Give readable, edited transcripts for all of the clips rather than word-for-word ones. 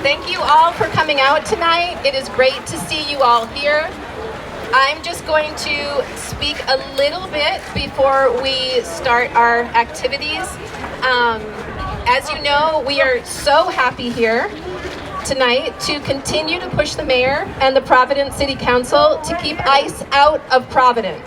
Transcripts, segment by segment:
Thank you all for coming out tonight. It is great to see you all here. I'm just going to speak a little bit before we start our activities. As you know, we are so happy here tonight to continue to push the mayor and the Providence City Council to keep ICE out of Providence.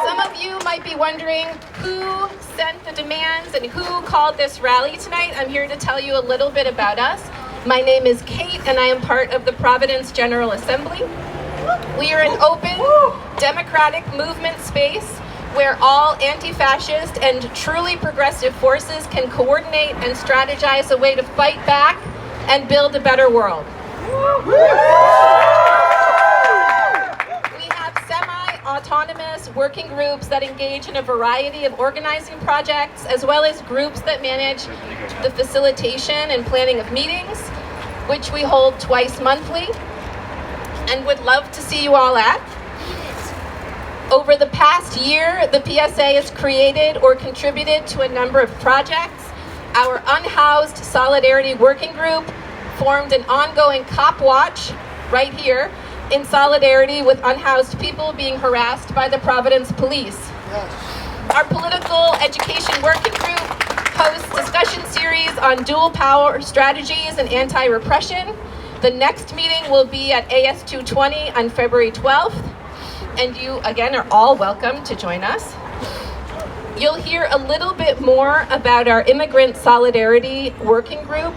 Some of you might be wondering who sent the demands and who called this rally tonight. I'm here to tell you a little bit about us. My name is Kate and I am part of the Providence General Assembly. We are an open, democratic movement space where all anti-fascist and truly progressive forces can coordinate and strategize a way to fight back and build a better world. We have semi-autonomous working groups that engage in a variety of organizing projects, as well as groups that manage the facilitation and planning of meetings, which we hold twice monthly, and would love to see you all at. Over the past year, the PSA has created or contributed to a number of projects. Our Unhoused Solidarity Working Group formed an ongoing cop watch right here in solidarity with unhoused people being harassed by the Providence police. Our Political Education Working Group hosts discussion series on dual power strategies and anti-repression. The next meeting will be at AS 220 on February 12th. And you, again, are all welcome to join us. You'll hear a little bit more about our Immigrant Solidarity Working Group,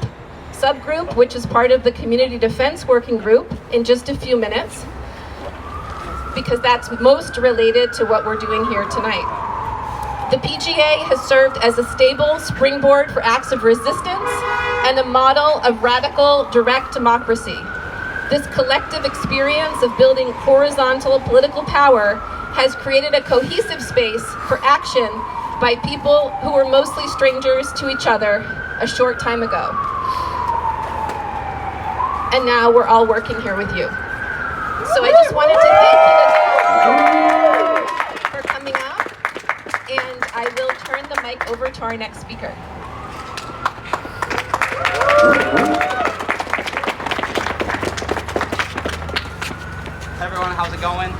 subgroup, which is part of the Community Defense Working Group, in just a few minutes, because that's most related to what we're doing here tonight. The PGA has served as a stable springboard for acts of resistance and a model of radical direct democracy. This collective experience of building horizontal political power has created a cohesive space for action by people who were mostly strangers to each other a short time ago. And now we're all working here with you. So I just wanted to thank you for coming out, and I will turn the mic over to our next speaker. Hey everyone, how's it going? I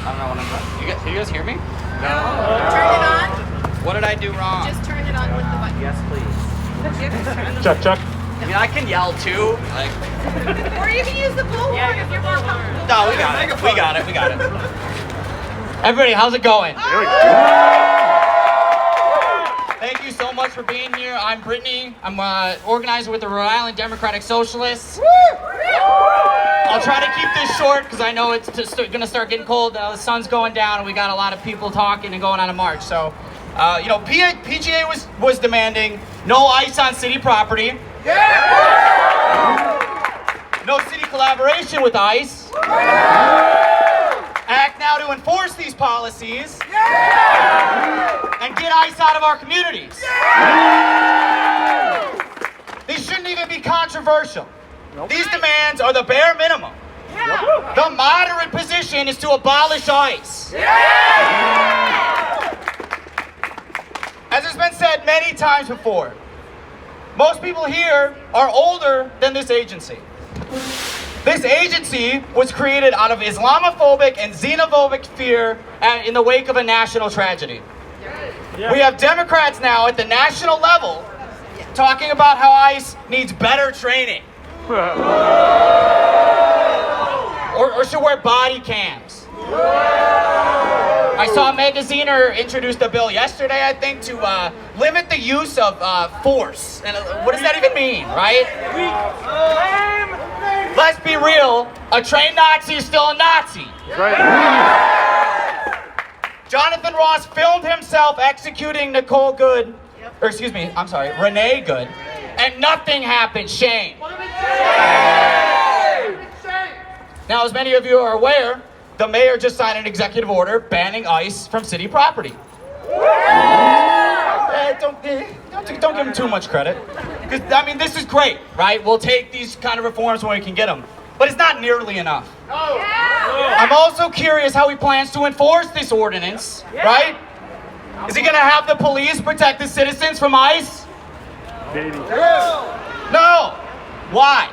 don't know what I'm doing. Can you guys hear me? No. Turn it on. What did I do wrong? Just turn it on with the button. Yes, please. Chuck. I mean, I can yell too. Like, Or you can use the bullhorn if you're more comfortable. no, we got it. We got it. Everybody, how's it going? Thank you so much for being here. I'm Brittany. I'm organizer with the Rhode Island Democratic Socialists. I'll try to keep this short because I know it's going to start getting cold. The sun's going down and we got a lot of people talking and going on a march. So, PGA was demanding no ICE on city property. No city collaboration with ICE. Act now to enforce these policies. And get ICE out of our communities. These shouldn't even be controversial. These demands are the bare minimum. The moderate position is to abolish ICE. As has been said many times before, most people here are older than this agency. This agency was created out of Islamophobic and xenophobic fear in the wake of a national tragedy. We have Democrats now at the national level talking about how ICE needs better training. Or should wear body cams. I saw a Magaziner introduced a bill yesterday, I think, to limit the use of force. And what does that even mean, right? Let's be real, a trained Nazi is still a Nazi. Jonathan Ross filmed himself executing Renee Good, and nothing happened. Shame. Now, as many of you are aware, the mayor just signed an executive order banning ICE from city property. Don't give him too much credit. Because, I mean, this is great, right? We'll take these kind of reforms when we can get them. But it's not nearly enough. I'm also curious how he plans to enforce this ordinance, right? Is he gonna have the police protect the citizens from ICE? No. Why?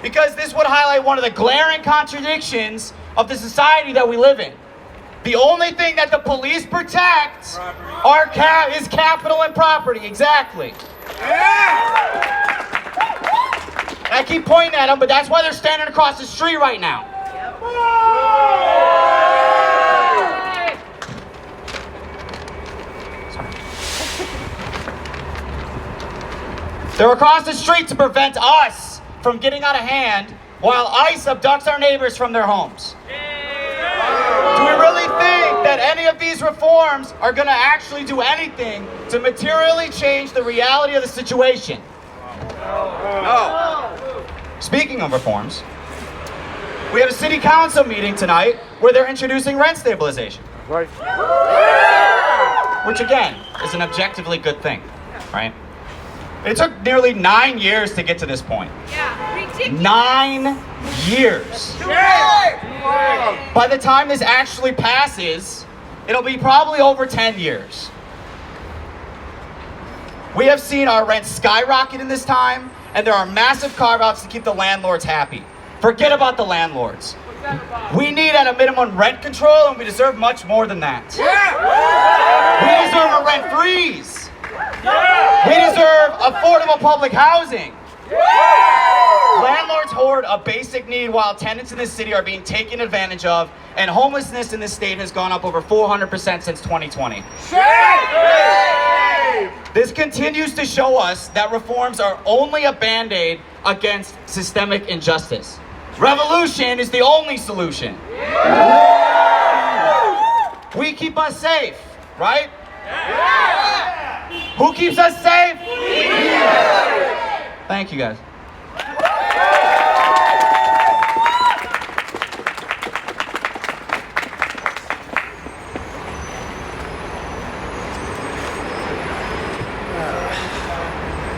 Because this would highlight one of the glaring contradictions of the society that we live in. The only thing that the police protect is capital and property. Exactly. I keep pointing at them, but that's why they're standing across the street right now. They're across the street to prevent us from getting out of hand while ICE abducts our neighbors from their homes. Do we really think that any of these reforms are going to actually do anything to materially change the reality of the situation? No. Speaking of reforms, we have a city council meeting tonight where they're introducing rent stabilization. Right. Which again, is an objectively good thing, right? It took nearly 9 years to get to this point. Yeah, ridiculous. 9 years. By the time this actually passes, it'll be probably over 10 years. We have seen our rent skyrocket in this time, and there are massive carve-outs to keep the landlords happy. Forget about the landlords. We need at a minimum rent control, and we deserve much more than that. We deserve a rent freeze. We deserve affordable public housing. Landlords hoard a basic need while tenants in this city are being taken advantage of, and homelessness in this state has gone up over 400% since 2020. This continues to show us that reforms are only a band-aid against systemic injustice. Revolution is the only solution. We keep us safe, right? Who keeps us safe? Thank you, guys.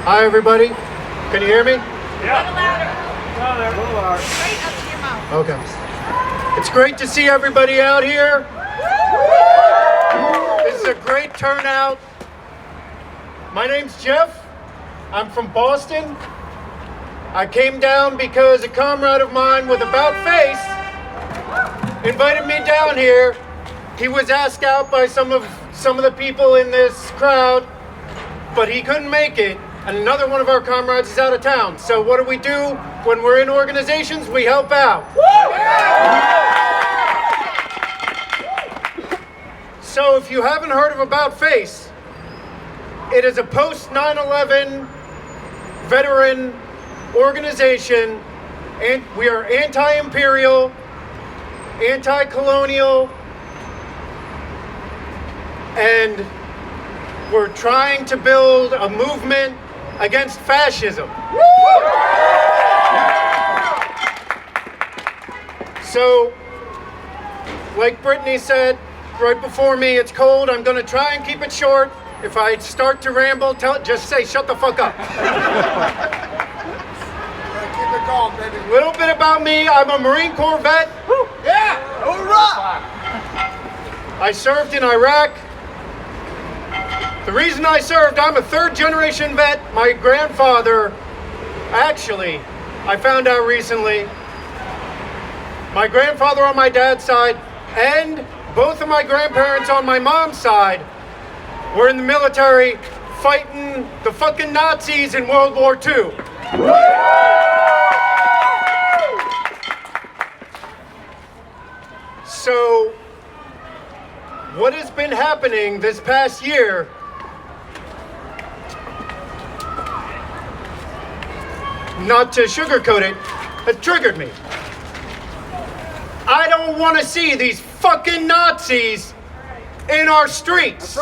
Hi, everybody. Can you hear me? Yeah. A little louder. Right up to your mouth. Okay. It's great to see everybody out here. This is a great turnout. My name's Jeff. I'm from Boston. I came down because a comrade of mine with a about face invited me down here. He was asked out by some of the people in this crowd, but he couldn't make it. And another one of our comrades is out of town. So what do? When we're in organizations? We help out. So if you haven't heard of About Face, it is a post 9/11 veteran organization, and we are anti-imperial, anti-colonial, and we're trying to build a movement against fascism. So, like Brittany said right before me, it's cold. I'm going to try and keep it short. If I start to ramble, just say, shut the fuck up. Keep it going, baby. A little bit about me. I'm a Marine Corps vet. Yeah! Hoorah! I served in Iraq. The reason I served, I'm a third generation vet. My grandfather, actually, I found out recently, my grandfather on my dad's side and both of my grandparents on my mom's side were in the military fighting the fucking Nazis in World War II. So, what has been happening this past year, not to sugarcoat it, has triggered me. I don't want to see these fucking Nazis in our streets.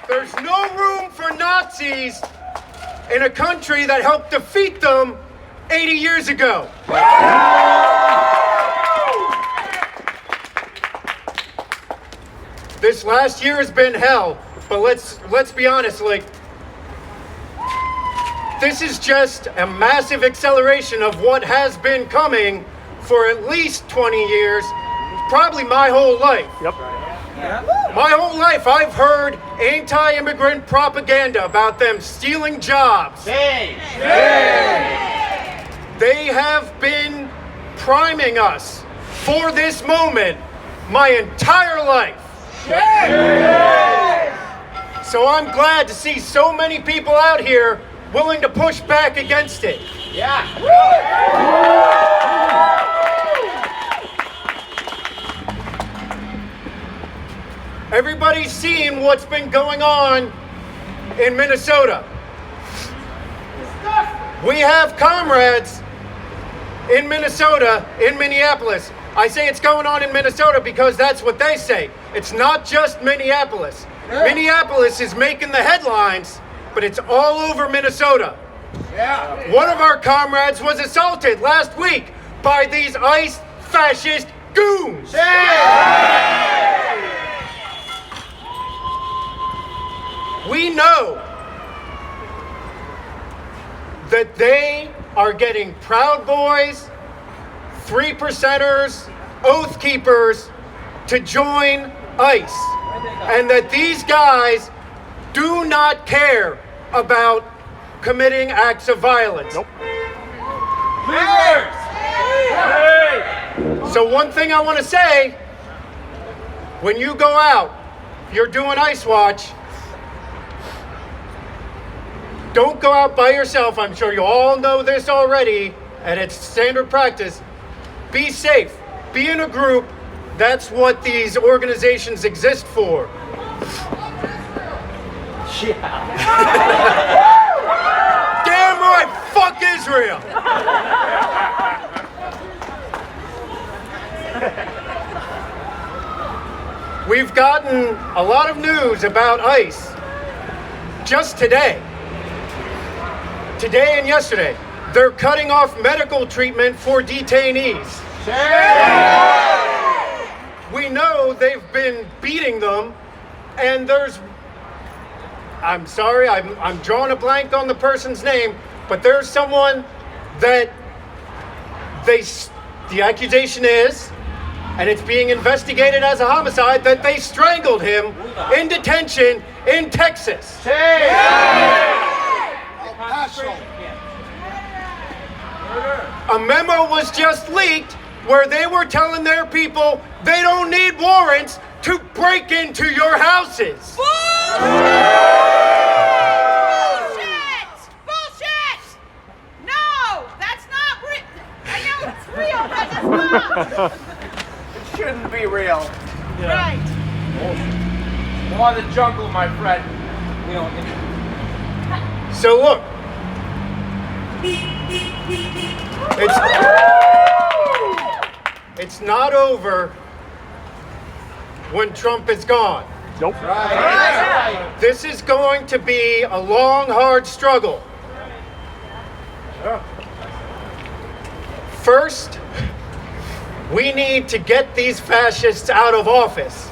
There's no room for Nazis in a country that helped defeat them 80 years ago. This last year has been hell, but let's be honest, like, this is just a massive acceleration of what has been coming for at least 20 years, probably my whole life. Yep. My whole life I've heard anti-immigrant propaganda about them stealing jobs. They have been priming us for this moment my entire life. So I'm glad to see so many people out here willing to push back against it. Everybody's seen what's been going on in Minnesota. We have comrades in Minnesota, in Minneapolis. I say it's going on in Minnesota because that's what they say. It's not just Minneapolis. Minneapolis is making the headlines, but it's all over Minnesota. One of our comrades was assaulted last week by these ICE fascist goons. We know that they are getting Proud Boys, 3%ers, Oath Keepers to join ICE. And that these guys do not care about committing acts of violence. Nope. So one thing I want to say, when you go out, you're doing ICE Watch, don't go out by yourself. I'm sure you all know this already, and it's standard practice. Be safe. Be in a group. That's what these organizations exist for. Damn right, fuck Israel! We've gotten a lot of news about ICE just today. Today and yesterday, they're cutting off medical treatment for detainees. We know they've been beating them, and I'm sorry, I'm drawing a blank on the person's name, but there's someone that the accusation is, and it's being investigated as a homicide, that they strangled him in detention in Texas. A memo was just leaked where they were telling their people they don't need warrants to break into your houses. Bullshit! No, that's not real. I know it's real, but it's not. It shouldn't be real. Right. More the jungle, my friend. We don't. So look, it's not over when Trump is gone. Nope. This is going to be a long, hard struggle. First, we need to get these fascists out of office.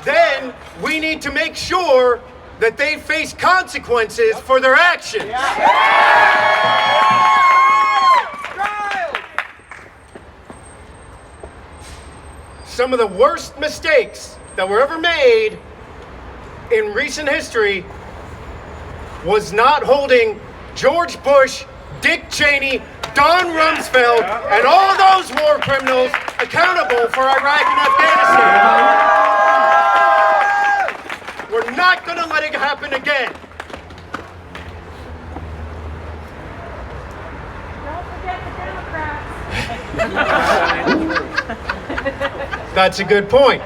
Then we need to make sure that they face consequences for their actions. Some of the worst mistakes that were ever made in recent history was not holding George Bush, Dick Cheney, Don Rumsfeld, and all those war criminals accountable for Iraq and Afghanistan. We're not going to let it happen again. Don't forget the Democrats. That's a good point.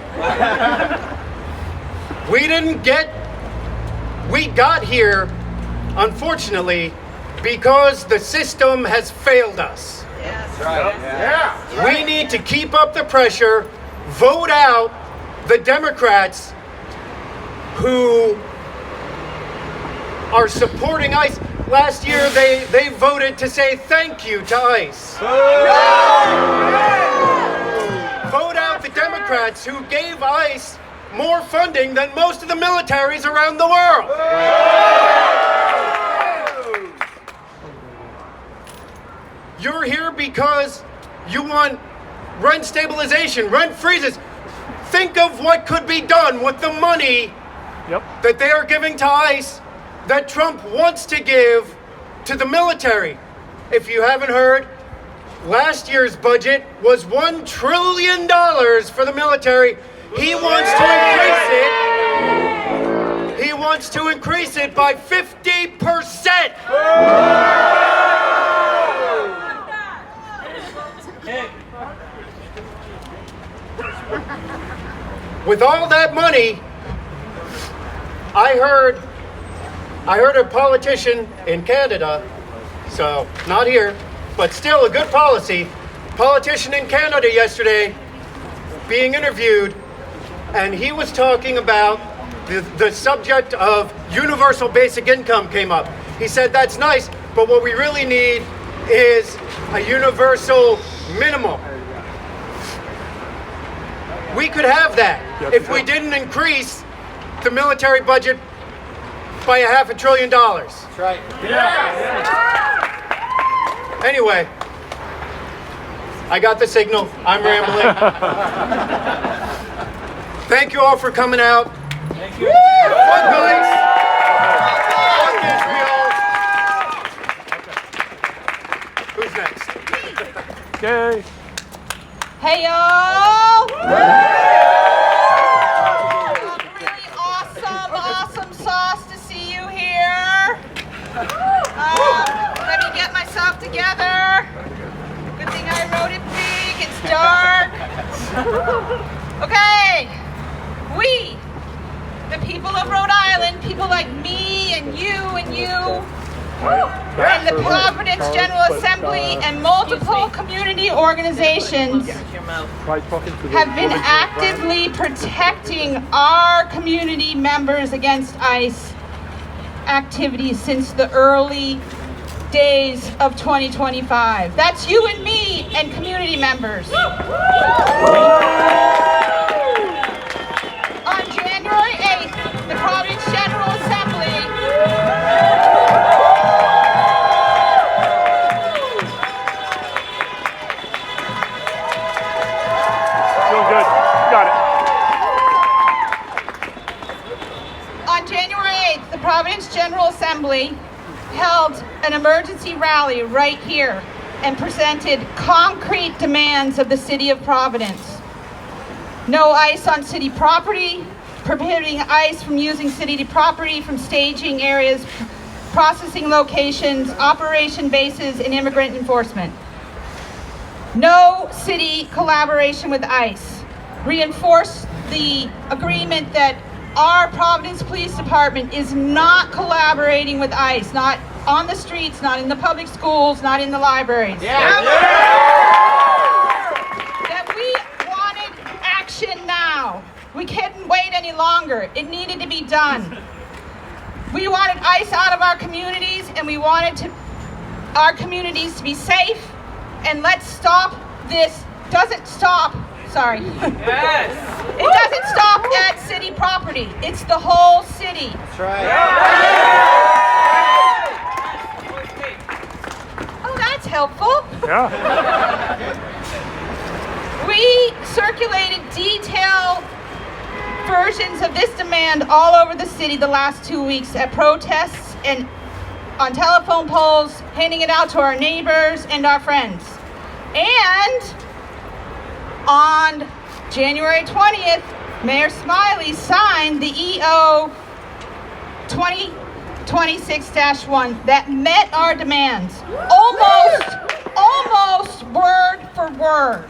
We got here, unfortunately, because the system has failed us. We need to keep up the pressure, vote out the Democrats who are supporting ICE. Last year, they voted to say thank you to ICE. Vote out the Democrats who gave ICE more funding than most of the militaries around the world. You're here because You want rent stabilization, rent freezes. Think of what could be done with the money that they are giving to ICE that Trump wants to give to the military. If you haven't heard, last year's budget was $1 trillion for the military. He wants to increase it. He wants to increase it by 50%. With all that money, I heard a politician in Canada, so not here, but still a good policy, politician in Canada yesterday being interviewed, and he was talking about the subject of universal basic income came up. He said that's nice, but what we really need is a universal minimum. We could have that if we didn't increase the military budget by $500 billion. That's right. Anyway, I got the signal. I'm rambling. Thank you all for coming out. Thank you. Fuck ICE. Fuck Israel. Who's next? Okay. Hey, y'all! Really awesome sauce to see you here. Let me get myself together. Good thing I wrote it big. It's dark. Okay. We, the people of Rhode Island, people like me and you and the Providence General Assembly and multiple community organizations have been actively protecting our community members against ICE activities since the early days of 2025. That's you and me and community members. On January 8th, the Providence General Assembly Good. Got it. On January 8th, the Providence General Assembly held an emergency rally right here and presented concrete demands of the city of Providence. No ICE on city property, prohibiting ICE from using city property, from staging areas, processing locations, operation bases, and immigrant enforcement. No city collaboration with ICE. Reinforce the agreement that our Providence Police Department is not collaborating with ICE, not on the streets, not in the public schools, not in the libraries. That we wanted action now. We couldn't wait any longer. It needed to be done. We wanted ICE out of our communities, and we wanted our communities to be safe. And let's stop this. Doesn't stop. Sorry. Yes. It doesn't stop at city property. It's the whole city. That's right. Oh, that's helpful. Yeah. We circulated detailed versions of this demand all over the city the last 2 weeks at protests and on telephone poles, handing it out to our neighbors and our friends. And on January 20th, Mayor Smiley signed the EO 2026-1 that met our demands. Almost word for word.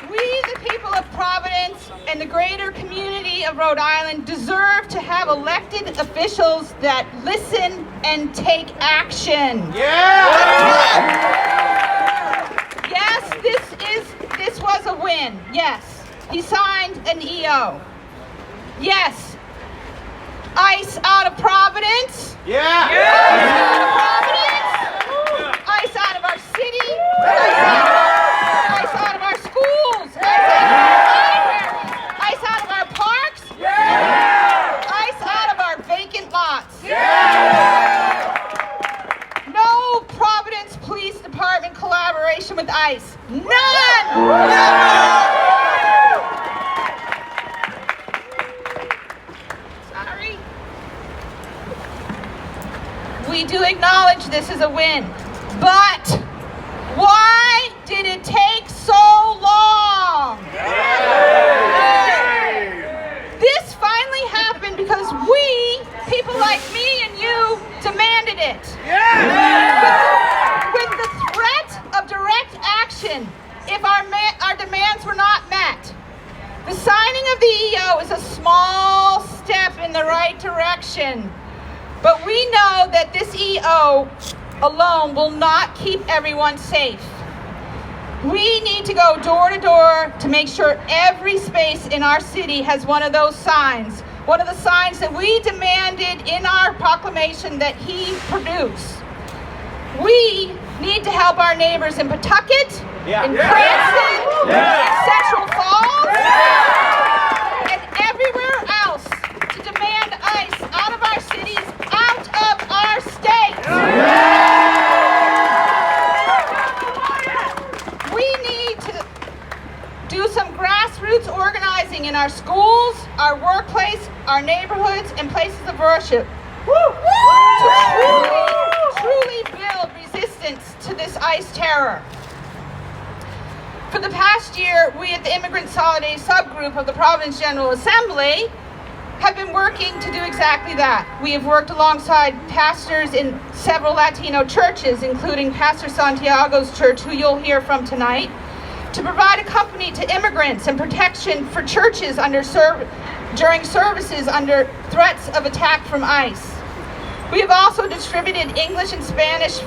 We, the people of Providence and the greater community of Rhode Island, deserve to have elected officials that listen and take action. Yes, this was a win. Yes, he signed an EO. Yes, ICE out of Providence. ICE out of Providence. ICE out of our city. ICE out of our schools. ICE out of our libraries. ICE out of our parks. ICE out of our vacant lots. No collaboration with ICE? None! Sorry. We do acknowledge this is a win, but why did it take so long? This finally happened because we, people like me and you, demanded it. With the threat of direct action if our demands were not met. The signing of the EO is a small step in the right direction, but we know that this EO alone will not keep everyone safe. We need to go door to door to make sure every space in our city has one of those signs, one of the signs that we demanded in our proclamation that he produce. We need to help our neighbors in Pawtucket, in Cranston, in Central Falls, and everywhere else to demand ICE out of our cities, out of our states. We need to do some grassroots organizing in our schools, our workplace, our neighborhoods, and places of worship to truly build resistance to this ICE terror. For the past year, we at the Immigrant Solidarity subgroup of the Providence General Assembly have been working to do exactly that. We have worked alongside pastors in several Latino churches, including Pastor Santiago's church, who you'll hear from tonight, to provide a company to immigrants and protection for churches during services under threats of attack from ICE. We have also distributed English and Spanish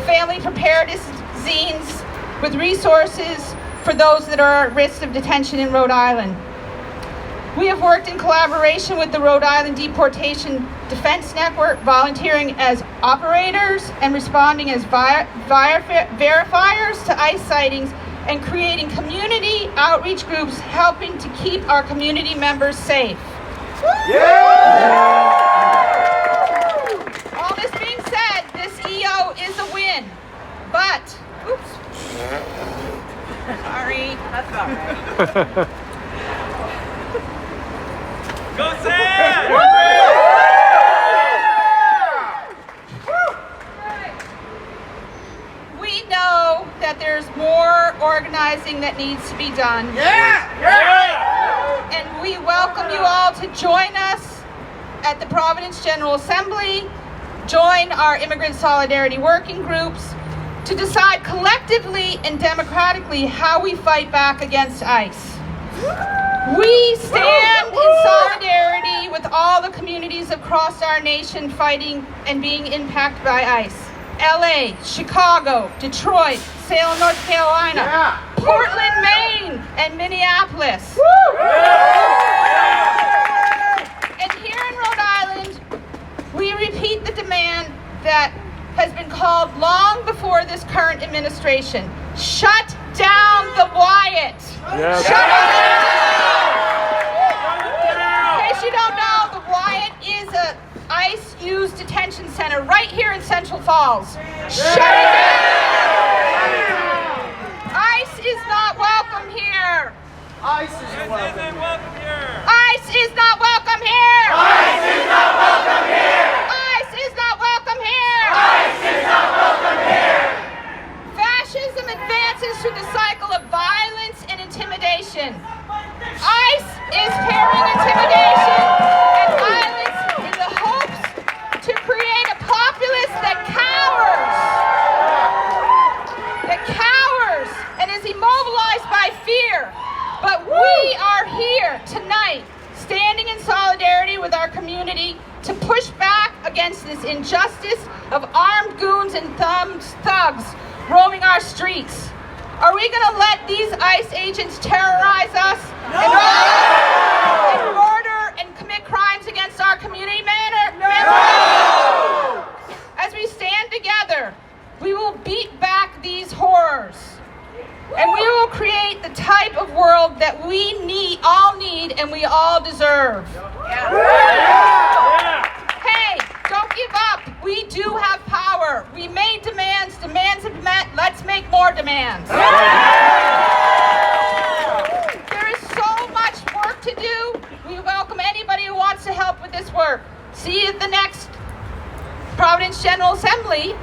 family preparedness zines with resources for those that are at risk of detention in Rhode Island. We have worked in collaboration with the Rhode Island Deportation Defense Network, volunteering as operators and responding as verifiers to ICE sightings, and creating community outreach groups helping to keep our community members safe. All this being said, this EO is a win, but, sorry. That's about right. Go Sam! We know that there's more organizing that needs to be done. And we welcome you all to join us at the Providence General Assembly, join our Immigrant Solidarity working groups to decide collectively and democratically how we fight back against ICE. We stand in solidarity with all the communities across our nation fighting and being impacted by ICE. LA, Chicago, Detroit, Salem, North Carolina, Portland, Maine, and Minneapolis. And here in Rhode Island, we repeat the demand that has been called long before this current administration. Shut down the Wyatt. Shut it down. In case you don't know, the Wyatt is a ICE used detention center right here in Central Falls. Shut it down. ICE is not welcome here. ICE isn't welcome here. ICE is not welcome here. ICE is not welcome here. ICE is not welcome here. ICE is not welcome here. Fascism advances through the cycle of violence and intimidation. ICE is pairing intimidation and violence in the hopes to create a populace that cowers and is immobilized by fear. But we are here tonight, standing in solidarity with our community to push back against this injustice of armed goons and thugs roaming our streets. Are we going to let these ICE agents terrorize us and murder and commit crimes against our community members? No! As we stand together, we will beat back these horrors. And we will create the type of world that we all need and we all deserve. Hey, don't give up. We do have power. We made demands. Demands have met. Let's make more demands. demands. There is so much work to do. We welcome anybody who wants to help with this work. See you at the next Providence General Assembly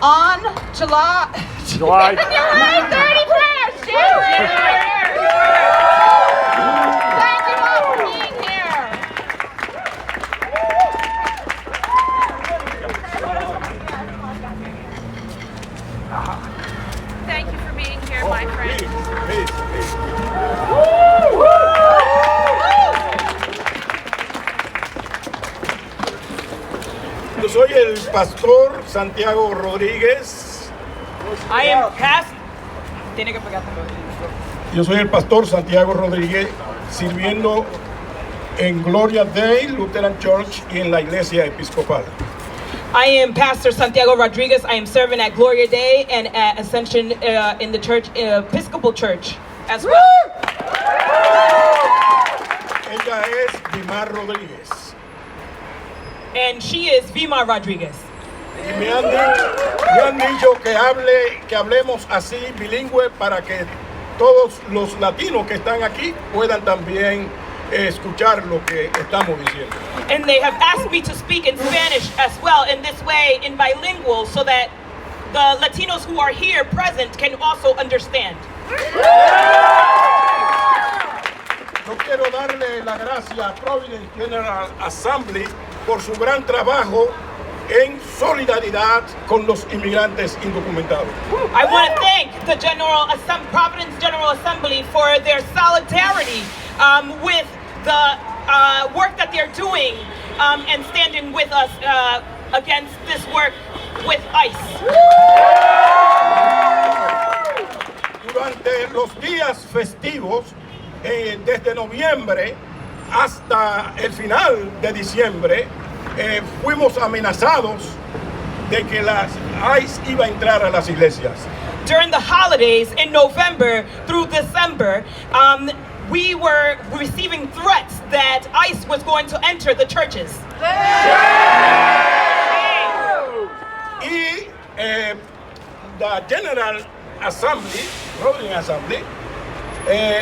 on July. July. January 31st. Thank you all for being here. Thank you for being here, my friend. Yo soy el pastor Santiago Rodríguez. I am past. Tiene que pegar. Yo soy el pastor Santiago Rodríguez, sirviendo en Gloria Dei Lutheran Church y en la iglesia episcopal. I am Pastor Santiago Rodriguez. I am serving at Gloria Day and at Ascension in the church, Episcopal Church as well. Ella es Dimar Rodríguez. And she is Vima Rodriguez. Y me han dicho que hablemos así bilingüe para que todos los latinos que están aquí puedan también escuchar lo que estamos diciendo. And they have asked me to speak in Spanish as well in this way, in bilingual, so that the Latinos who are here present can also understand. Yo quiero darle la gracia a Providence General Assembly por su gran trabajo en solidaridad con los inmigrantes indocumentados. I want to thank the Providence General Assembly for their solidarity with the work that they're doing and standing with us against this work with ICE. Durante los días festivos, desde noviembre hasta el final de diciembre, fuimos amenazados de que la ICE iba a entrar a las iglesias. During the holidays in November through December, we were receiving threats that ICE was going to enter the churches. Y la General Assembly, Providence Assembly,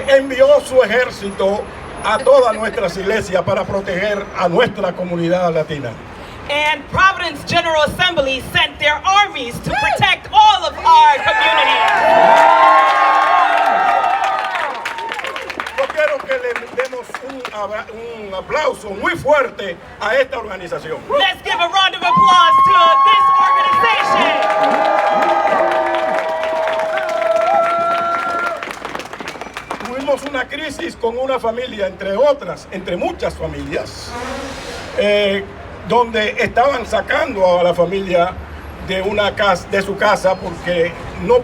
envió su ejército a todas nuestras iglesias para proteger a nuestra comunidad latina. And Providence General Assembly sent their armies to protect all of our communities. Yo quiero que le demos un aplauso muy fuerte a esta organización. Let's give a round of applause to this organization. Tuvimos una crisis con una familia, entre muchas familias, donde estaban sacando a la familia de su casa porque no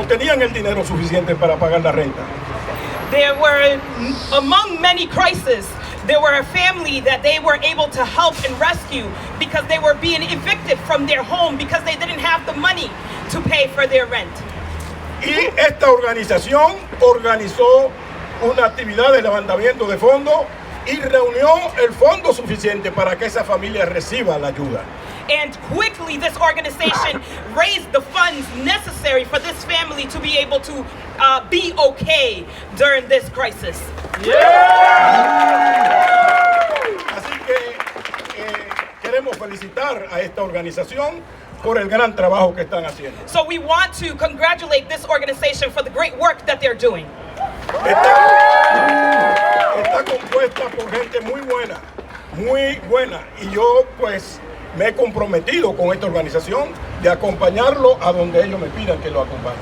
tenían el dinero suficiente para pagar la renta. There were, among many crises, there were a family that they were able to help and rescue because they were being evicted from their home because they didn't have the money to pay for their rent. Y esta organización organizó una actividad de levantamiento de fondos y reunió el fondo suficiente para que esa familia reciba la ayuda. And quickly, this organization raised the funds necessary for this family to be able to be okay during this crisis. Así que queremos felicitar a esta organización por el gran trabajo que están haciendo. So we want to congratulate this organization for the great work that they're doing. Está compuesta por gente muy buena, y yo pues me he comprometido con esta organización de acompañarlo a donde ellos me pidan que lo acompañe.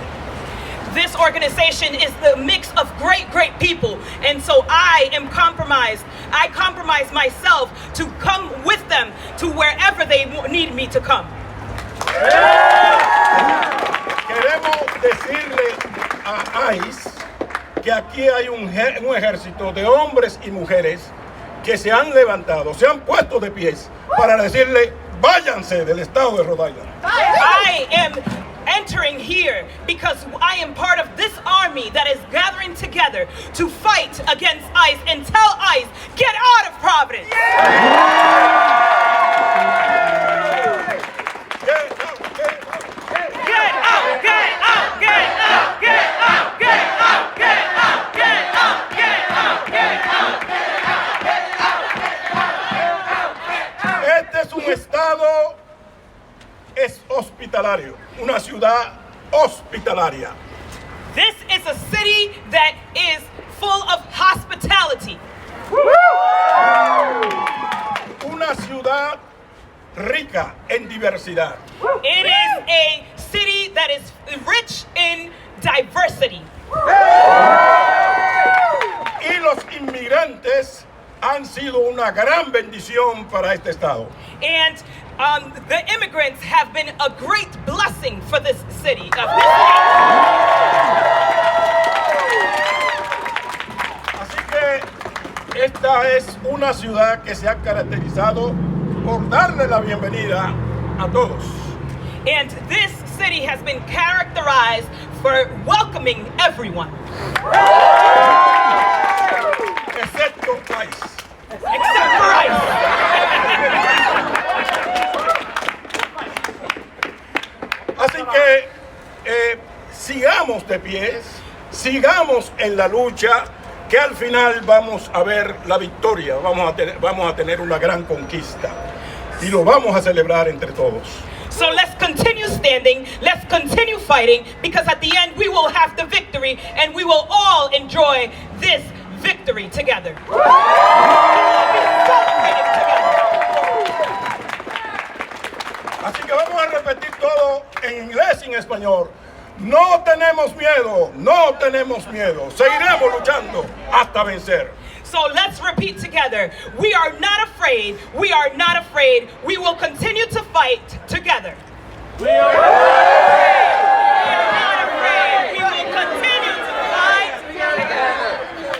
This organization is the mix of great people, and so I am compromised. I compromise myself to come with them to wherever they need me to come. Queremos decirle a ICE que aquí hay un ejército de hombres y mujeres que se han levantado, se han puesto de pies para decirle, váyanse del estado de Rhode Island. I am entering here because I am part of this army that is gathering together to fight against ICE and tell ICE, get out of Providence! Get out! hospitalario, una ciudad hospitalaria. This is a city that is full of hospitality. Una ciudad rica en diversidad. It is a city that is rich in diversity. Y los inmigrantes han sido una gran bendición para este estado. And the immigrants have been a great blessing for this city. Así que esta es una ciudad que se ha caracterizado por darle la bienvenida a todos. And this city has been characterized for welcoming everyone. Excepto ICE. Except for ICE. Así que sigamos de pie, sigamos en la lucha, que al final vamos a ver la victoria, vamos a tener una gran conquista y lo vamos a celebrar entre todos. So let's continue standing, let's continue fighting, because at the end we will have the victory and we will all enjoy this victory together. We will be celebrating together. Así que vamos a repetir todo en inglés y en español. No tenemos miedo, no tenemos miedo. Seguiremos luchando hasta vencer. So let's repeat together. We are not afraid. We are not afraid. We will continue to fight together. We are not afraid. We will continue to fight together. Yes.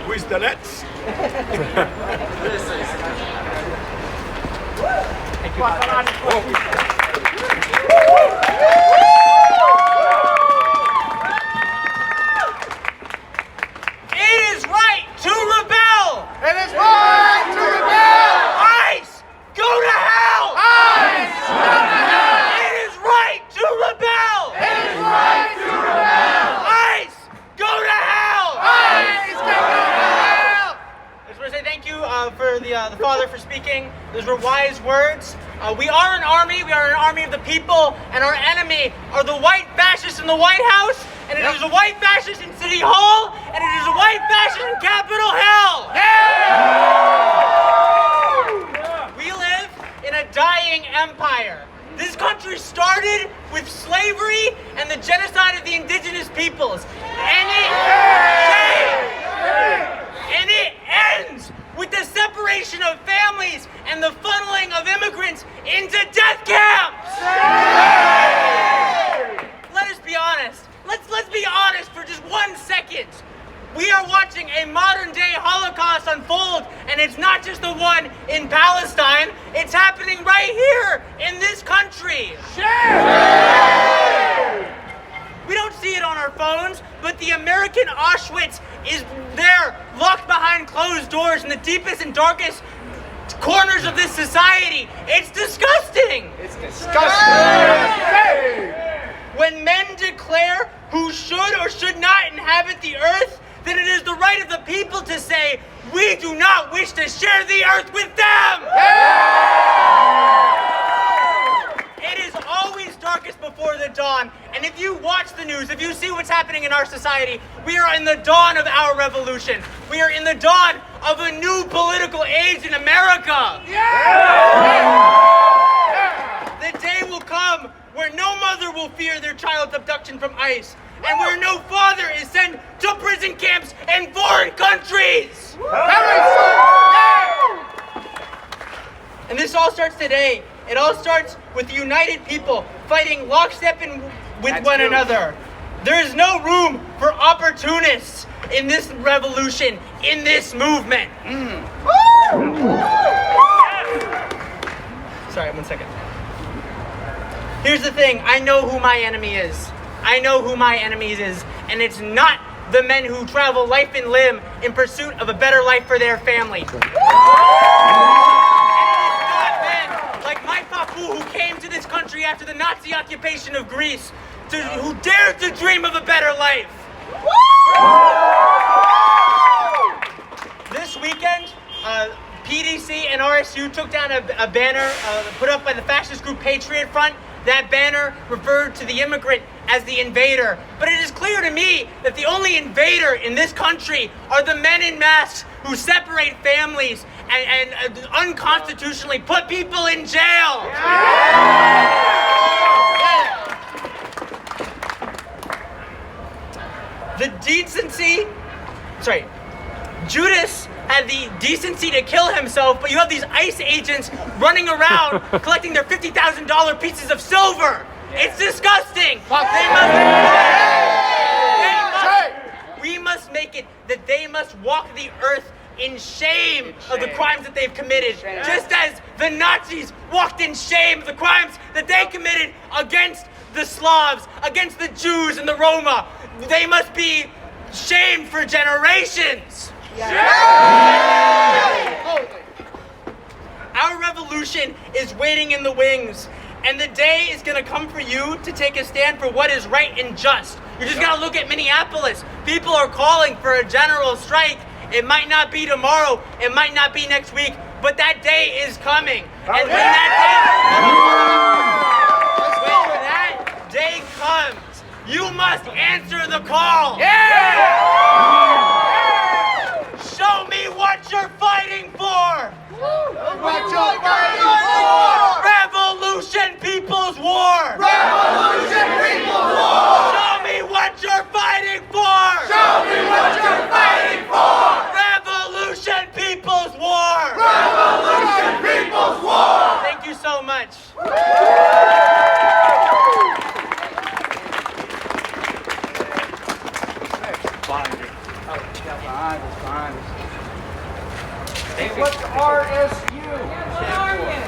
Who is the next? It is right to rebel. It is right to rebel! ICE, go to hell. ICE, go to hell! It is right to rebel. It is right to rebel! ICE, go to hell. ICE, go to hell! I just want to say thank you for the Father for speaking. Those were wise words. We are an army. We are an army of the people, and our enemy are the white fascists in the White House, and it is a white fascist in City Hall, and it is a white fascist in Capitol Hill. We live in a dying empire. This country started with slavery and the genocide of the indigenous peoples, and it ends with the separation of families and the funneling of immigrants into death camps. Let us be honest. Let's be honest for just 1 second. We are watching a modern day Holocaust unfold, and it's not just the one in Palestine, it's happening right here in this country. We don't see it on our phones, but the American Auschwitz is there, locked behind closed doors in the deepest and darkest corners of this society. It's disgusting. It's disgusting! When men declare who should or should not inhabit the earth, then it is the right of the people to say, we do not wish to share the earth with them! It is always darkest before the dawn, and if you watch the news, if you see what's happening in our society, we are in the dawn of our revolution. We are in the dawn of a new political age in America. The day will come where no mother will fear their child's abduction from ICE, and where no father is sent to prison camps in foreign countries. And this all starts today. It all starts with united people fighting lockstep with one another. There is no room for opportunists in this revolution, in this movement. Sorry, 1 second. Here's the thing, I know who my enemy is. I know who my enemy is, and it's not the men who travel life and limb in pursuit of a better life for their family. And it is not men like my papu who came to this country after the Nazi occupation of Greece, who dared to dream of a better life. PDC and RSU took down a banner put up by the fascist group Patriot Front. That banner referred to the immigrant as the invader. But it is clear to me that the only invader in this country are the men in masks who separate families and unconstitutionally put people in jail. The decency, Judas had the decency to kill himself, but you have these ICE agents running around collecting their $50,000 pieces of silver. It's disgusting. We must make it that they must walk the earth in shame of the crimes that they've committed, just as the Nazis walked in shame of the crimes that they committed against the Slavs, against the Jews and the Roma. They must be shamed for generations. Our revolution is waiting in the wings, and the day is gonna come for you to take a stand for what is right and just. You just gotta look at Minneapolis. People are calling for a general strike. It might not be tomorrow, it might not be next week, but that day is coming. And when that day comes, you must answer the call. Show me what you're fighting for. What you're fighting for! Revolution People's War. Revolution People's War! Show me what you're fighting for. Show me what you're fighting for! Revolution People's War. Revolution People's War! Thank you so much. Hey, what's RSU?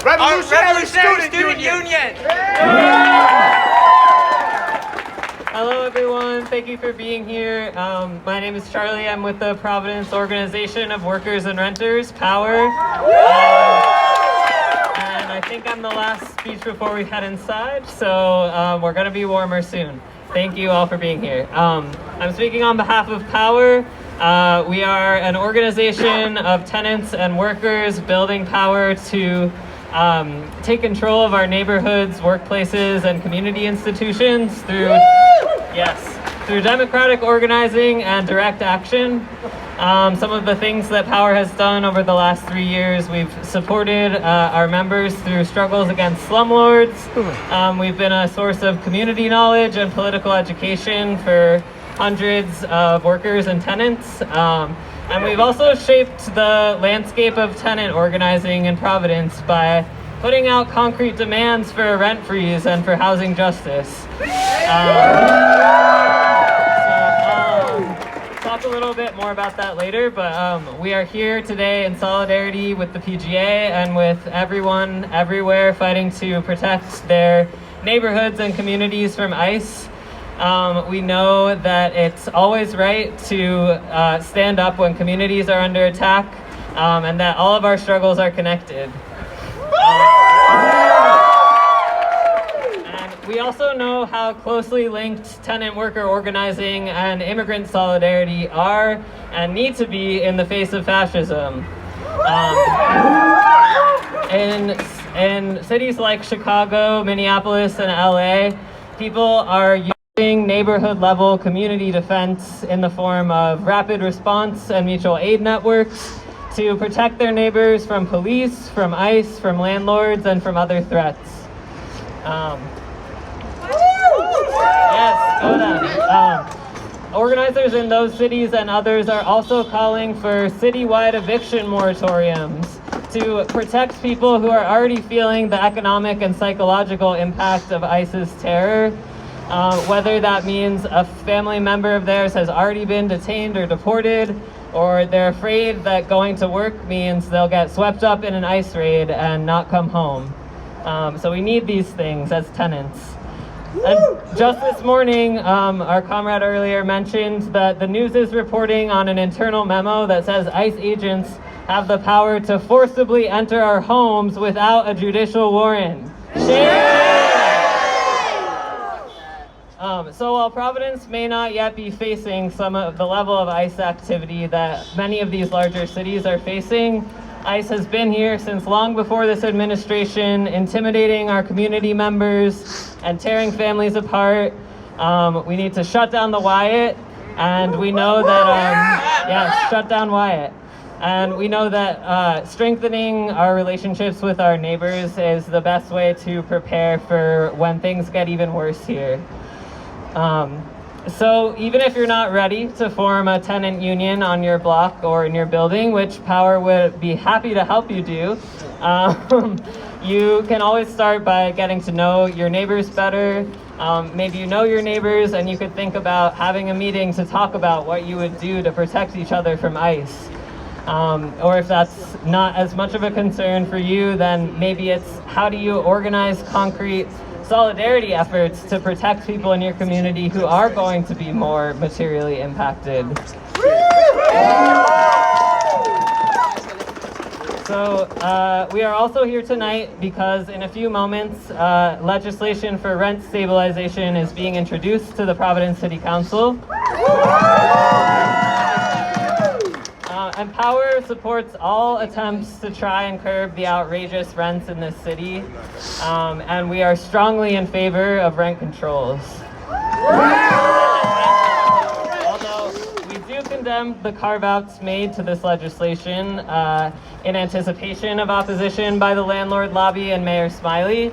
Revolutionary Student Union. Hello everyone, thank you for being here. My name is Charlie, I'm with the Providence Organization of Workers and Renters, POWER. And I think I'm the last speech before we head inside, so we're gonna be warmer soon. Thank you all for being here. I'm speaking on behalf of POWER. We are an organization of tenants and workers building power to take control of our neighborhoods, workplaces, and community institutions through democratic organizing and direct action. Some of the things that POWER has done over the last 3 years, we've supported our members through struggles against slumlords. We've been a source of community knowledge and political education for hundreds of workers and tenants. And we've also shaped the landscape of tenant organizing in Providence by putting out concrete demands for a rent freeze and for housing justice. Talk a little bit more about that later, but we are here today in solidarity with the PGA and with everyone everywhere fighting to protect their neighborhoods and communities from ICE. We know that it's always right to stand up when communities are under attack, and that all of our struggles are connected. And we also know how closely linked tenant worker organizing and immigrant solidarity are and need to be in the face of fascism. In cities like Chicago, Minneapolis, and LA, people are using neighborhood-level community defense in the form of rapid response and mutual aid networks to protect their neighbors from police, from ICE, from landlords, and from other threats. Yes, go down. Organizers in those cities and others are also calling for citywide eviction moratoriums to protect people who are already feeling the economic and psychological impact of ICE's terror. Whether that means a family member of theirs has already been detained or deported, or they're afraid that going to work means they'll get swept up in an ICE raid and not come home. So we need these things as tenants. And just this morning, our comrade earlier mentioned that the news is reporting on an internal memo that says ICE agents have the power to forcibly enter our homes without a judicial warrant. So while Providence may not yet be facing some of the level of ICE activity that many of these larger cities are facing, ICE has been here since long before this administration, intimidating our community members and tearing families apart. We need to shut down the Wyatt, and we know that, shut down Wyatt. And we know that strengthening our relationships with our neighbors is the best way to prepare for when things get even worse here. So even if you're not ready to form a tenant union on your block or in your building, which Power would be happy to help you do, you can always start by getting to know your neighbors better. Maybe you know your neighbors and you could think about having a meeting to talk about what you would do to protect each other from ICE. Or if that's not as much of a concern for you, then maybe it's how do you organize concrete solidarity efforts to protect people in your community who are going to be more materially impacted. So we are also here tonight because in a few moments, legislation for rent stabilization is being introduced to the Providence City Council. And Power supports all attempts to try and curb the outrageous rents in this city, and we are strongly in favor of rent controls. Although we do condemn the carve-outs made to this legislation in anticipation of opposition by the landlord lobby and Mayor Smiley.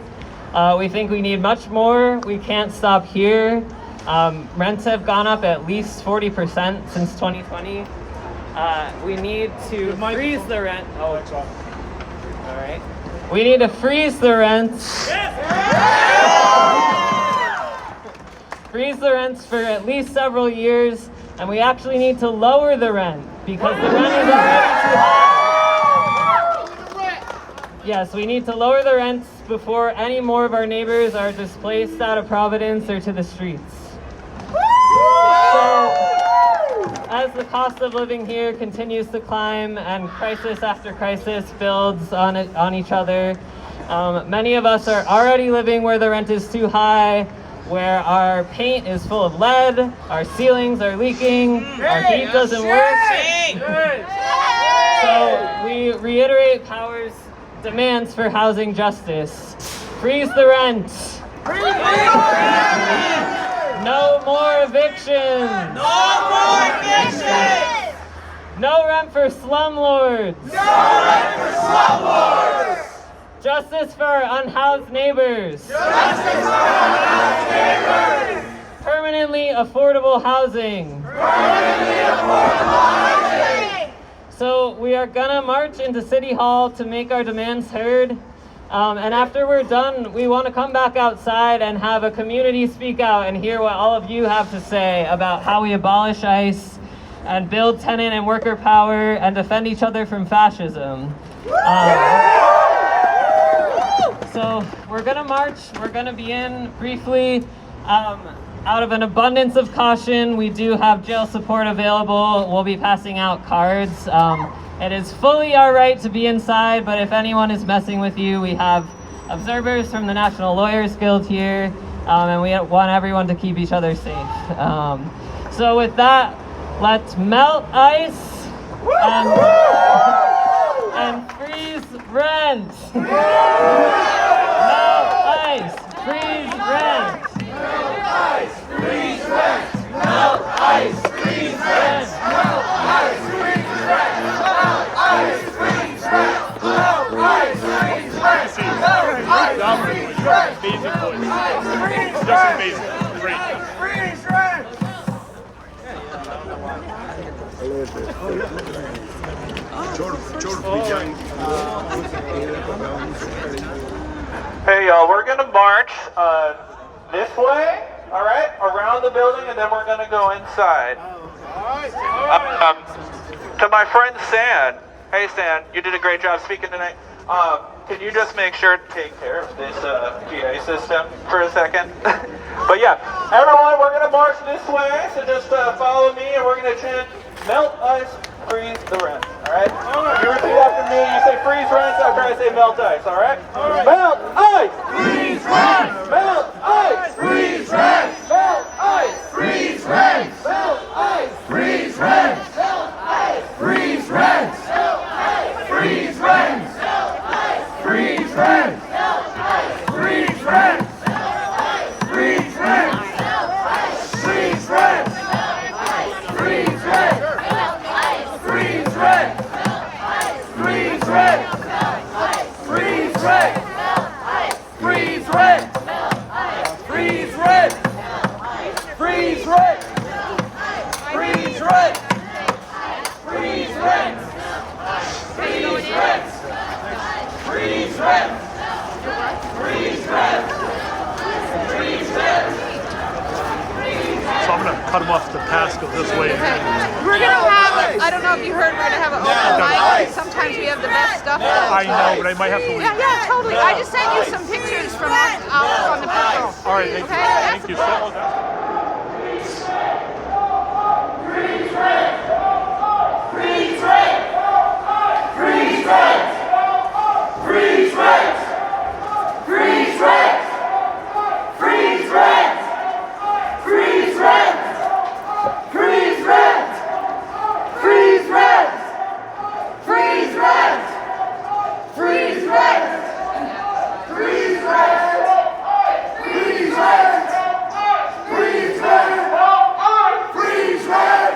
We think we need much more. We can't stop here. Rents have gone up at least 40% since 2020. We need to freeze the rent. Oh, it's off. All right. We need to freeze the rents. Freeze the rents for at least several years, and we actually need to lower the rent because the rent is already too high. Yes, we need to lower the rents before any more of our neighbors are displaced out of Providence or to the streets. So, as the cost of living here continues to climb and crisis after crisis builds on each other, many of us are already living where the rent is too high, where our paint is full of lead, our ceilings are leaking, our heat doesn't work. So we reiterate Power's demands for housing justice. Freeze the rent. No more evictions! No more evictions! No rent for slumlords! No rent for slumlords! Justice for our unhoused neighbors! Justice for our unhoused neighbors! Permanently affordable housing! Permanently affordable housing! So we are gonna march into City Hall to make our demands heard. And after we're done, we want to come back outside and have a community speak out and hear what all of you have to say about how we abolish ICE and build tenant and worker power and defend each other from fascism. So we're going to march. We're going to begin briefly. Out of an abundance of caution, we do have jail support available. We'll be passing out cards. It is fully our right to be inside, but if anyone is messing with you, we have observers from the National Lawyers Guild here, and we want everyone to keep each other safe. So with that, let's melt ICE and freeze rent. Melt ICE, freeze rent. Melt ice, freeze rent! Melt ice, freeze rent! Melt ice, freeze rent! Melt ice, freeze rent! Melt ice, freeze rent! Melt ice, freeze rent! Freeze rent! Hey y'all, we're gonna march this way, all right, around the building, and then we're gonna go inside. To my friend Stan. Hey Stan, you did a great job speaking tonight. Can you just make sure to take care of this PA system for a second? But yeah, everyone, we're gonna march this way, so just follow me, and we're gonna chant, melt ice, freeze the rent, all right? You repeat after me, you say freeze rent after I say melt ice, all right? Melt ice! Freeze rent! Melt ice! Freeze rent! Melt ice! Freeze rent! Melt ice! Freeze rent! Melt ice! Freeze rent! Melt ice! Freeze cut them off the pass go this way. Okay. We're gonna have, I don't know if you heard, we're gonna have an open mic. Sometimes we have the best stuff. I know, but I might have to leave. Yeah, totally. I just sent you some pictures from out on the patrol. All right, thank you. Thank you so much. Freeze rent! Freeze rent! Freeze rent! Freeze rent! Freeze rent! Freeze rent! Freeze rent! Freeze rent! Freeze rent! Freeze rent! Freeze rent! Freeze rent! Freeze rent! Freeze rent! Freeze rent!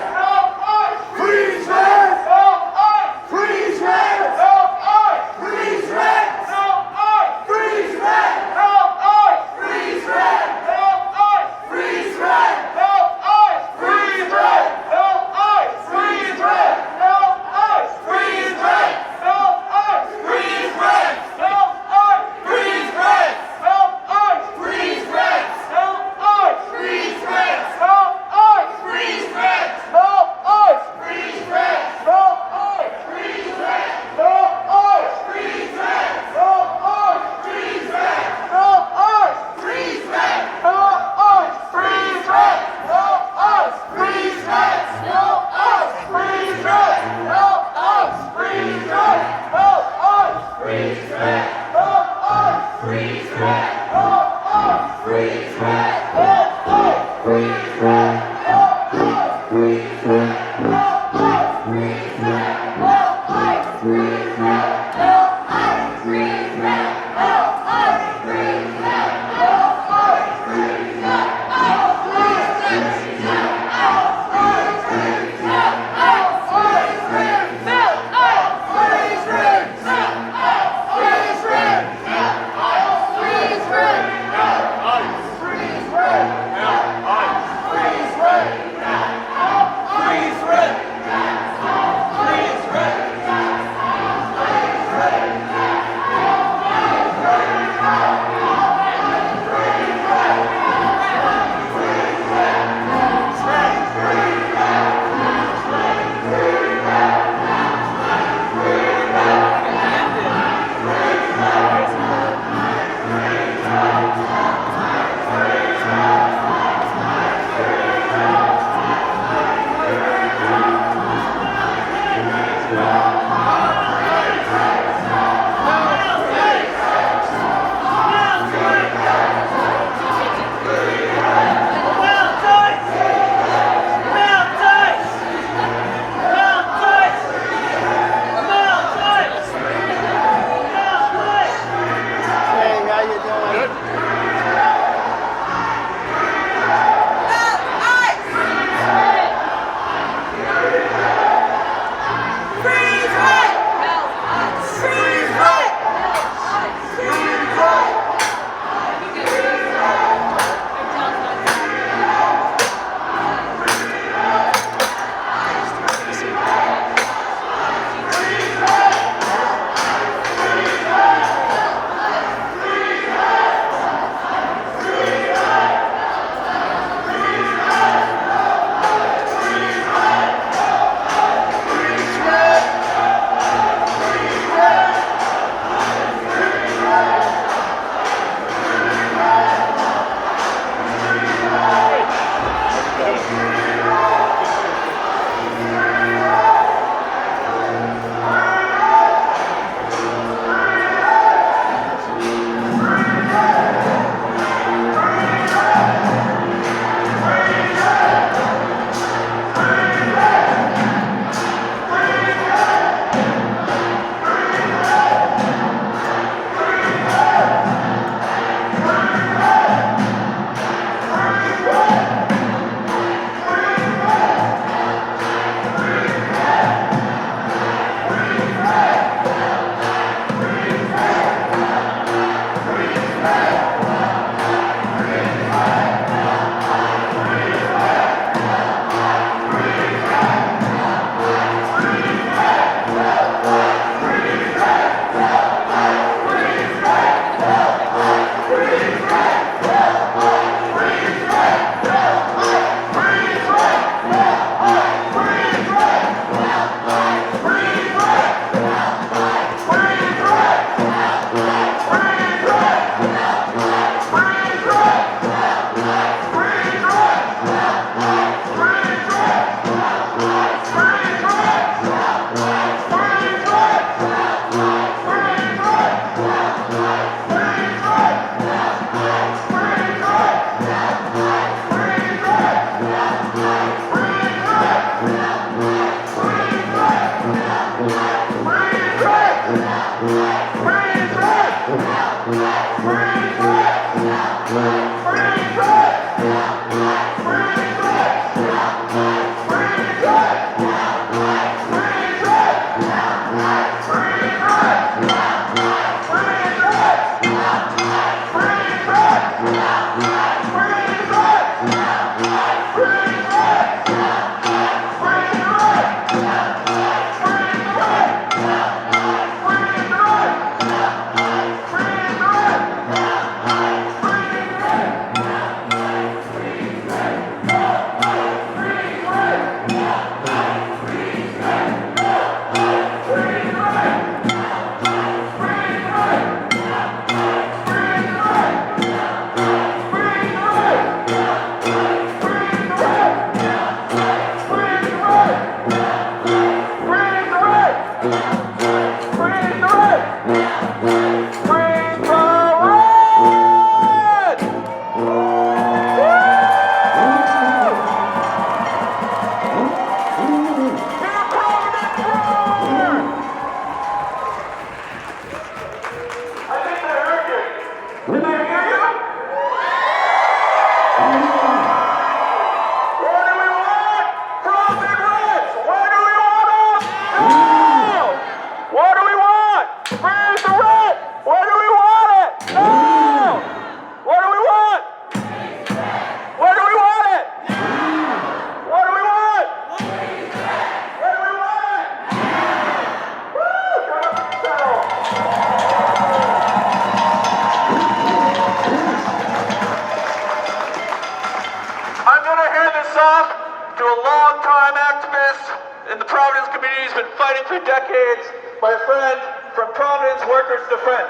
To a long-time activist in the Providence community who's been fighting for decades, my friend from Providence Workers Defense.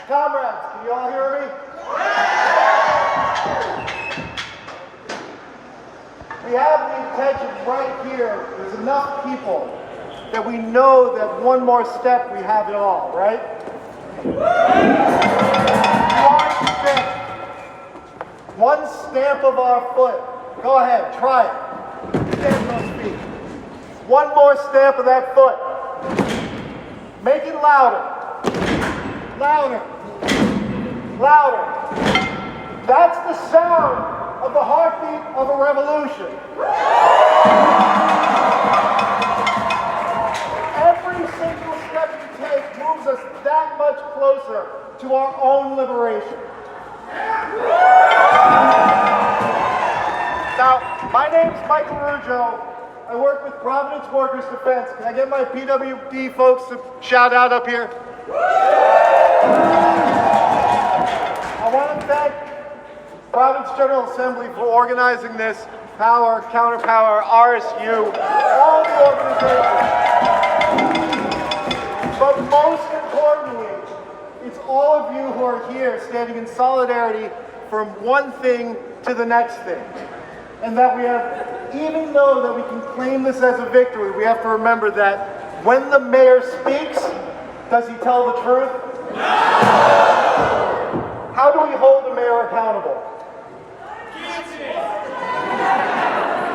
Comrades, can you all hear me? We have the intention right here. There's enough people that we know that one more step we have it all, right? One stamp of our foot. Go ahead, try it. Stand on those feet. One more stamp of that foot. Make it louder. Louder. Louder. That's the sound of the heartbeat of a revolution. Every single step you take moves us that much closer to our own liberation. Now, my name's Michael Ruggio. I work with Providence Workers Defense. Can I get my PWD folks to shout out up here? I want to thank Providence General Assembly for organizing this, Power, Counterpower, RSU, all the organizations. But most importantly, it's all of you who are here standing in solidarity from one thing to the next thing. And that we have, even though that we can claim this as a victory, we have to remember that when the mayor speaks, does he tell the truth? No! How do we hold the mayor accountable? Guillotine!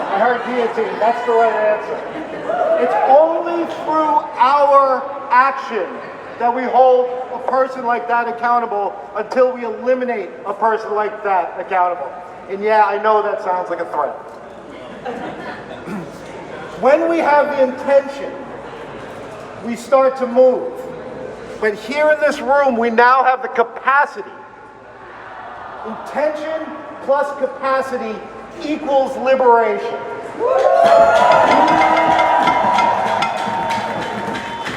I heard guillotine, that's the right answer. It's only through our action that we hold a person like that accountable until we eliminate a person like that accountable. And yeah, I know that sounds like a threat. When we have the intention, we start to move. But here in this room, we now have the capacity. Intention plus capacity equals liberation.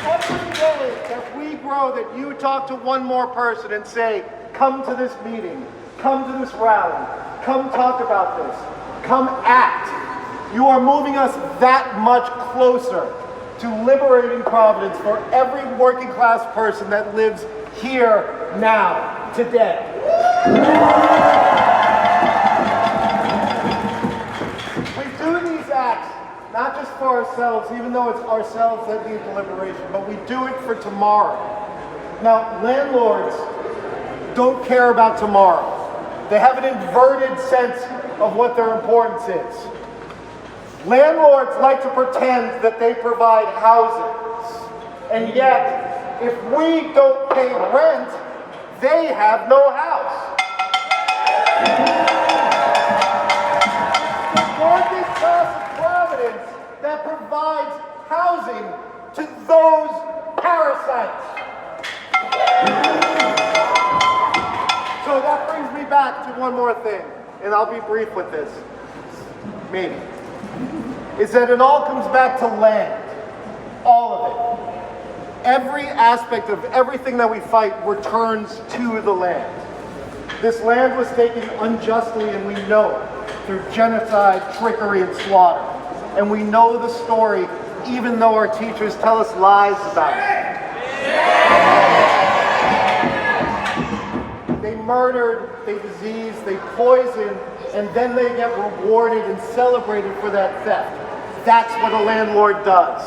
Every day that we grow, that you talk to one more person and say, come to this meeting, come to this rally, come talk about this, come act. You are moving us that much closer to liberating Providence for every working class person that lives here now, today. We do these acts not just for ourselves, even though it's ourselves that need the liberation, but we do it for tomorrow. Now, landlords don't care about tomorrow. They have an inverted sense of what their importance is. Landlords like to pretend that they provide housing, and yet, if we don't pay rent, they have no house. The working class of Providence that provides housing to those parasites. So that brings me back to one more thing, and I'll be brief with this, maybe, is that it all comes back to land, all of it. Every aspect of everything that we fight returns to the land. This land was taken unjustly, and we know it, through genocide, trickery, and slaughter. And we know the story, even though our teachers tell us lies about it. They murdered, they diseased, they poisoned, and then they get rewarded and celebrated for that theft. That's what a landlord does.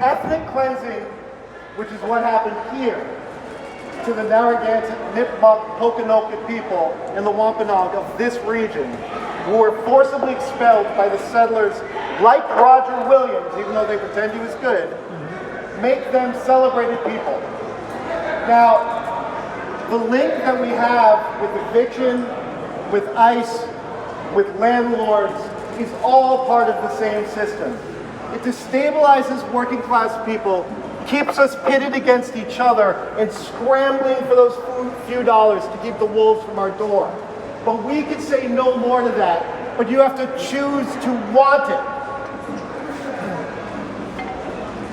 Ethnic cleansing, which is what happened here to the Narragansett, Nipmuc, Pokanoket people in the Wampanoag of this region, who were forcibly expelled by the settlers like Roger Williams, even though they pretend he was good, make them celebrated people. Now, the link that we have with eviction, with ICE, with landlords, is all part of the same system. It destabilizes working class people, keeps us pitted against each other and scrambling for those few dollars to keep the wolves from our door. But we could say no more to that, but you have to choose to want it.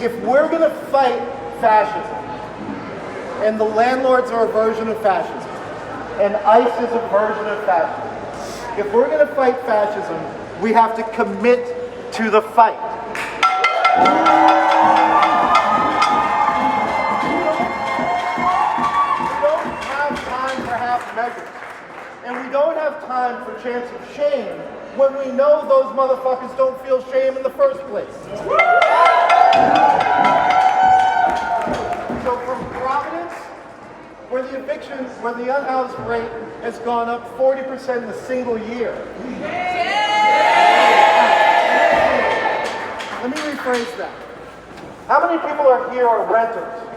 If we're going to fight fascism, and the landlords are a version of fascism, and ICE is a version of fascism, if we're going to fight fascism, we have to commit to the fight. And we don't have time for chants of shame when we know those motherfuckers don't feel shame in the first place. So from Providence, where the evictions, where the unhoused rate has gone up 40% in a single year. Let me rephrase that. How many people are here are renters?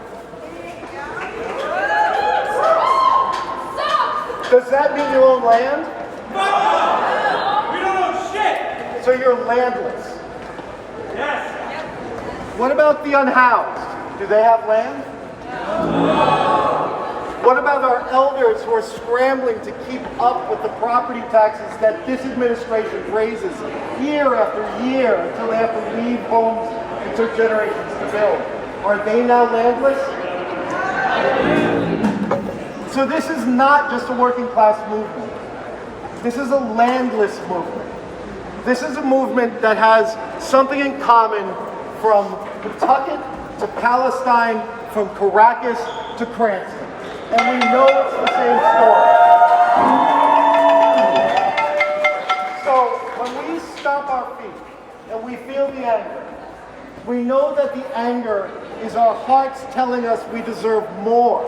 Does that mean you own land? No! We don't own shit! So you're landless? Yes. What about the unhoused? Do they have land? No. What about our elders who are scrambling to keep up with the property taxes that this administration raises year after year until they have to leave homes it took generations to build? Are they now landless? So this is not just a working class movement. This is a landless movement. This is a movement that has something in common from Pawtucket to Palestine, from Caracas to Cranston. And we know it's the same story. So when we stomp our feet and we feel the anger, we know that the anger is our hearts telling us we deserve more.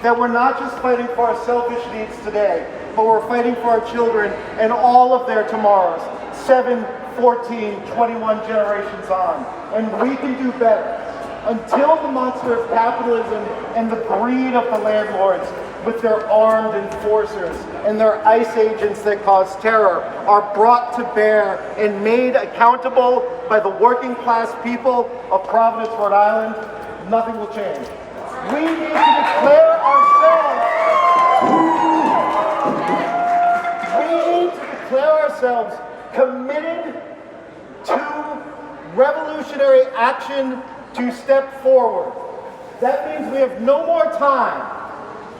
That we're not just fighting for our selfish needs today, but we're fighting for our children and all of their tomorrows, 7, 14, 21 generations on. And we can do better. Until the monster of capitalism and the greed of the landlords with their armed enforcers and their ICE agents that cause terror are brought to bear and made accountable by the working class people of Providence, Rhode Island, nothing will change. We need to declare ourselves committed to revolutionary action to step forward. That means we have no more time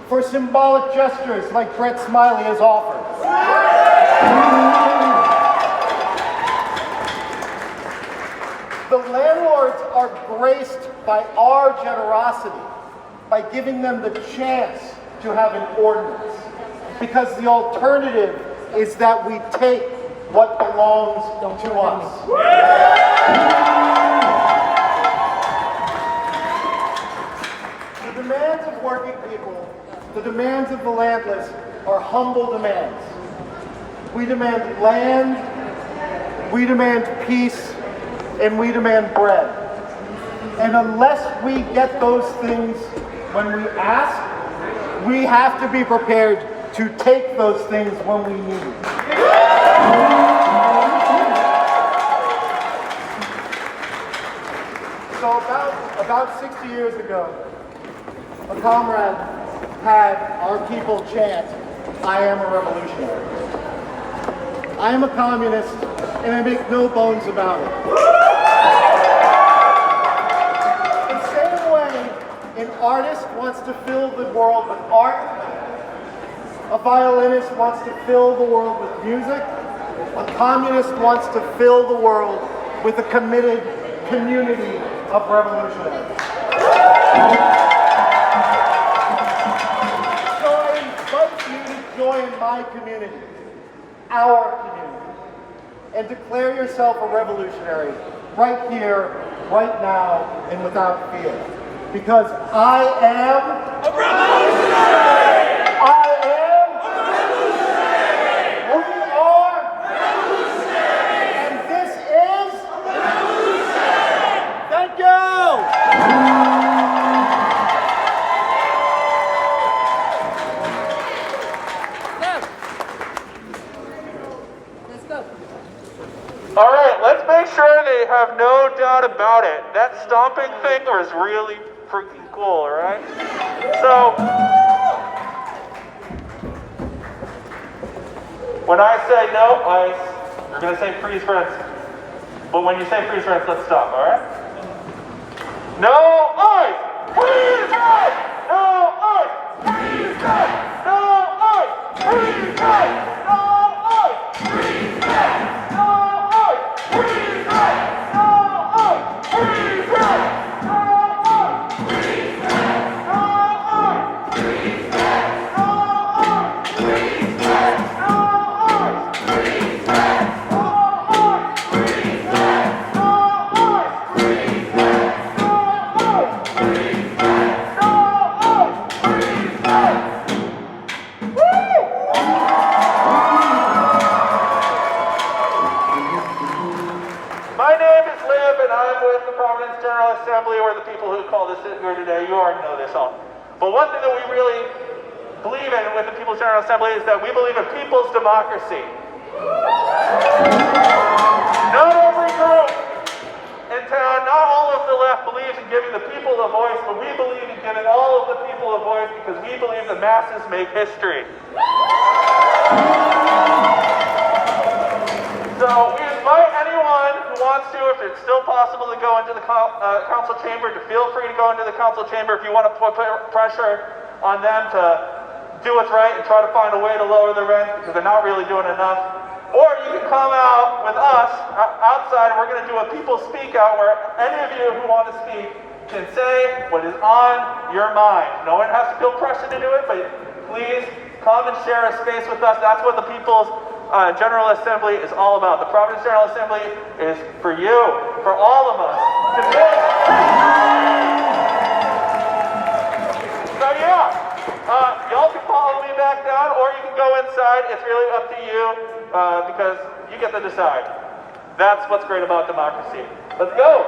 for symbolic gestures like Brett Smiley has offered. The landlords are graced by our generosity by giving them the chance to have an ordinance. Because the alternative is that we take what belongs to us. The demands of working people, the demands of the landless are humble demands. We demand land, we demand peace, and we demand bread. And unless we get those things when we ask, we have to be prepared to take those things when we need it. So about 60 years ago, a comrade had our people chant, "I am a revolutionary." I am a communist, and I make no bones about it. The same way an artist wants to fill the world with art, a violinist wants to fill the world with music, a communist wants to fill the world with a committed community of revolutionaries. So I invite you to join my community, our community, and declare yourself a revolutionary right here, right now, and without fear. Because I am a revolutionary! I am a revolutionary! We are revolutionary! And this is a revolution! Thank you! All right, let's make sure they have no doubt about it. That stomping thing was really freaking cool, all right? So, when I say no ice, you're going to say freeze friends. But when you say freeze friends, let's stop, all right? No ice! Freeze friends! No ice! Freeze friends! No ice! Freeze friends! No ice! Freeze friends! Providence General Assembly, or the people who call this here today, you already know this all. But one thing that we really believe in with the People's General Assembly is that we believe in people's democracy. Not every group in town, not all of the left believes in giving the people a voice, but we believe in giving all of the people a voice because we believe the masses make history. So we invite anyone who wants to, if it's still possible to go into the council chamber, to feel free to go into the council chamber if you want to put pressure on them to do what's right and try to find a way to lower the rent because they're not really doing enough. Or you can come out with us outside and we're going to do a people speak out where any of you who want to speak can say what is on your mind. No one has to feel pressure to do it, but please come and share a space with us. That's what the People's General Assembly is all about. The Providence General Assembly is for you, for all of us. So yeah, y'all can follow me back down or you can go inside. It's really up to you because you get to decide. That's what's great about democracy. Let's go.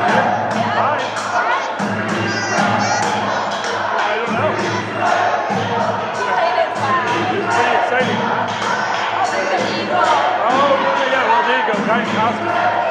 Hi. I don't know. Pretty exciting. Oh, yeah, well, there you go. Nice costume.